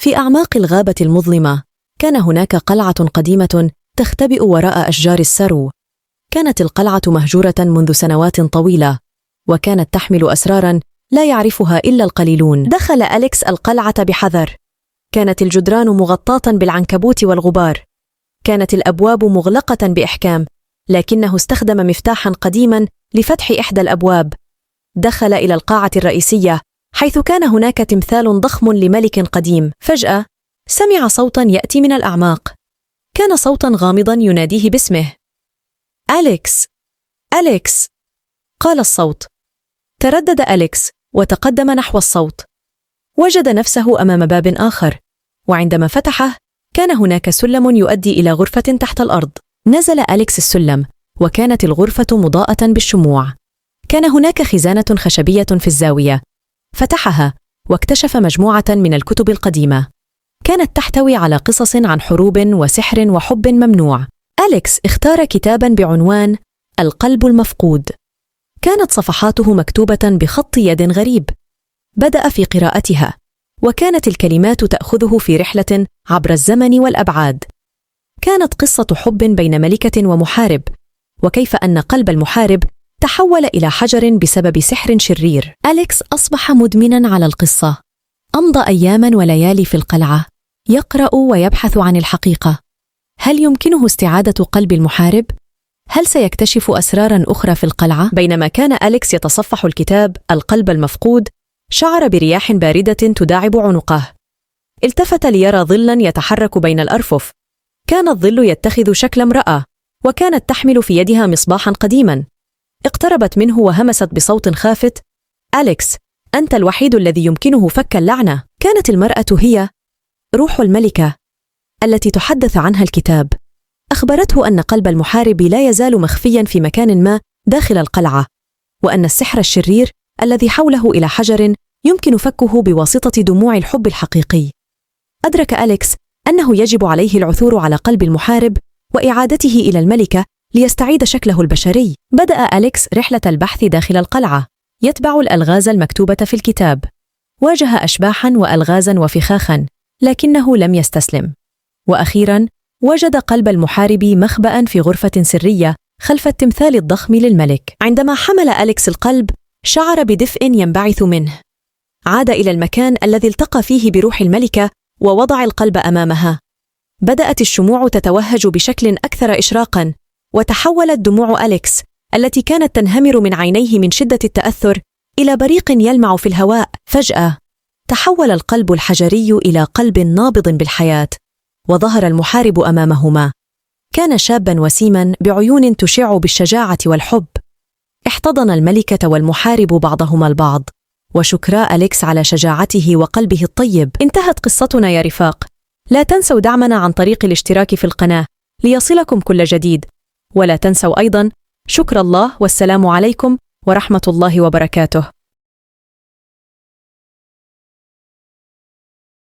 في أعماق الغابة المظلمة كان هناك قلعة قديمة تختبئ وراء أشجار السرو. كانت القلعة مهجورة منذ سنوات طويلة، وكانت تحمل أسراراً لا يعرفها إلا القليلون. دخل أليكس القلعة بحذر. كانت الجدران مغطاة بالعنكبوت والغبار. كانت الأبواب مغلقة بإحكام، لكنه استخدم مفتاحاً قديماً لفتح إحدى الأبواب. دخل إلى القاعة الرئيسية، حيث كان هناك تمثال ضخم لملك قديم. فجأة سمع صوتاً يأتي من الأعماق. كان صوتاً غامضاً يناديه باسمه. أليكس، أليكس، قال الصوت. تردد أليكس وتقدم نحو الصوت. وجد نفسه أمام باب آخر، وعندما فتحه كان هناك سلم يؤدي إلى غرفة تحت الأرض. نزل أليكس السلم، وكانت الغرفة مضاءة بالشموع. كان هناك خزانة خشبية في الزاوية. فتحها واكتشف مجموعة من الكتب القديمة. كانت تحتوي على قصص عن حروب وسحر وحب ممنوع. أليكس اختار كتاباً بعنوان القلب المفقود. كانت صفحاته مكتوبة بخط يد غريب. بدأ في قراءتها، وكانت الكلمات تأخذه في رحلة عبر الزمن والأبعاد. كانت قصة حب بين ملكة ومحارب، وكيف أن قلب المحارب تحول إلى حجر بسبب سحر شرير. أليكس أصبح مدمناً على القصة. أمضى أياماً وليالي في القلعة يقرأ ويبحث عن الحقيقة. هل يمكنه استعادة قلب المحارب؟ هل سيكتشف أسراراً أخرى في القلعة؟ بينما كان أليكس يتصفح الكتاب القلب المفقود، شعر برياح باردة تداعب عنقه. التفت ليرى ظلاً يتحرك بين الأرفف. كان الظل يتخذ شكل امرأة، وكانت تحمل في يدها مصباحاً قديماً. اقتربت منه وهمست بصوت خافت: أليكس، أنت الوحيد الذي يمكنه فك اللعنة. كانت المرأة هي روح الملكة التي تحدث عنها الكتاب. أخبرته أن قلب المحارب لا يزال مخفياً في مكان ما داخل القلعة، وأن السحر الشرير الذي حوله إلى حجر يمكن فكه بواسطة دموع الحب الحقيقي. أدرك أليكس أنه يجب عليه العثور على قلب المحارب وإعادته إلى الملكة ليستعيد شكله البشري. بدأ أليكس رحلة البحث داخل القلعة، يتبع الألغاز المكتوبة في الكتاب. واجه أشباحاً وألغازاً وفخاخاً، لكنه لم يستسلم. وأخيراً وجد قلب المحارب مخبأً في غرفة سرية خلف التمثال الضخم للملك. عندما حمل أليكس القلب، شعر بدفء ينبعث منه. عاد إلى المكان الذي التقى فيه بروح الملكة ووضع القلب أمامها. بدأت الشموع تتوهج بشكل أكثر إشراقاً، وتحولت دموع أليكس التي كانت تنهمر من عينيه من شدة التأثر إلى بريق يلمع في الهواء. فجأة تحول القلب الحجري إلى قلب نابض بالحياة، وظهر المحارب أمامهما. كان شاباً وسيماً بعيون تشع بالشجاعة والحب. احتضن الملكة والمحارب بعضهما البعض، وشكرا أليكس على شجاعته وقلبه الطيب. انتهت قصتنا يا رفاق. لا تنسوا دعمنا عن طريق الاشتراك في القناة ليصلكم كل جديد، ولا تنسوا أيضاً شكر الله، والسلام عليكم ورحمة الله وبركاته.